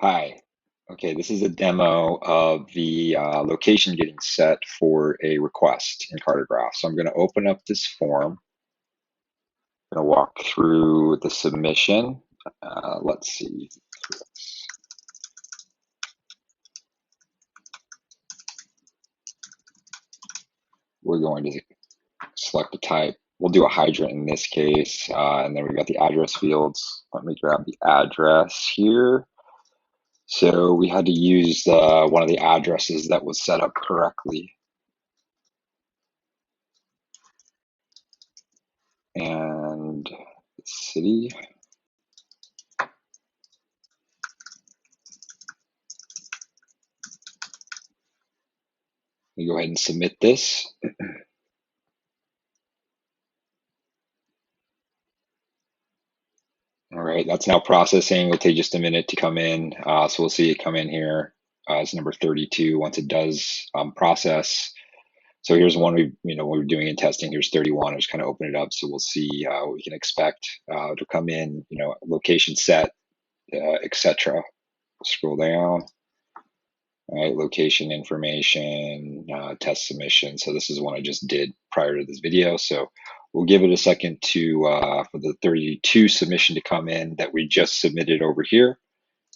Hi. Okay, this is a demo of the location getting set for a request in Cartegraph. So I'm going to open up this form. I'm going to walk through the submission. Let's see. We're going to select a type. We'll do a hydrant in this case, and then we've got the address fields. Let me grab the address here. So we had to use one of the addresses that was set up correctly. And city. We go ahead and submit this. All right, that's now processing. It'll take just a minute to come in. So we'll see it come in here as number 32 once it does process. So here's one when we're doing in testing. Here's 31. I just kind of open it up, so we'll see what we can expect to come in. Location set, etc. Scroll down. All right, location information, test submission. So this is one I just did prior to this video. So we'll give it a second to for the 32 submission to come in that we just submitted over here,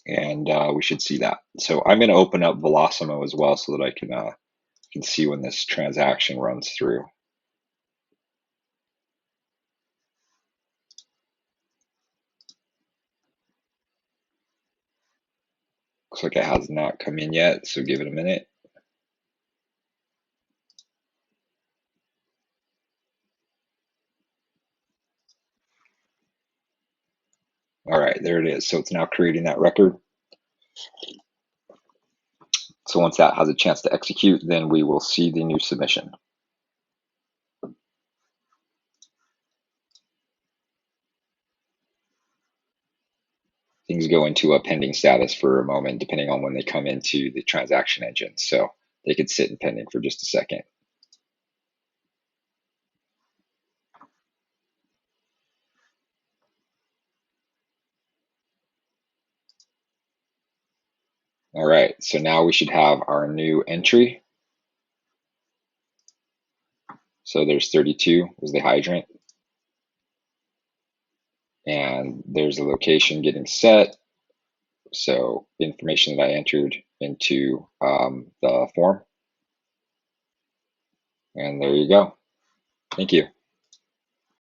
and we should see that. So I'm going to open up Velosimo as well so that I can see when this transaction runs through. Looks like it has not come in yet, so give it a minute. All right, there it is. So it's now creating that record. So once that has a chance to execute, then we will see the new submission. Things go into a pending status for a moment, depending on when they come into the transaction engine. So they could sit in pending for just a second. All right, so now we should have our new entry. So there's 32 was the hydrant. And there's the location getting set. So the information that I entered into the form. And there you go. Thank you.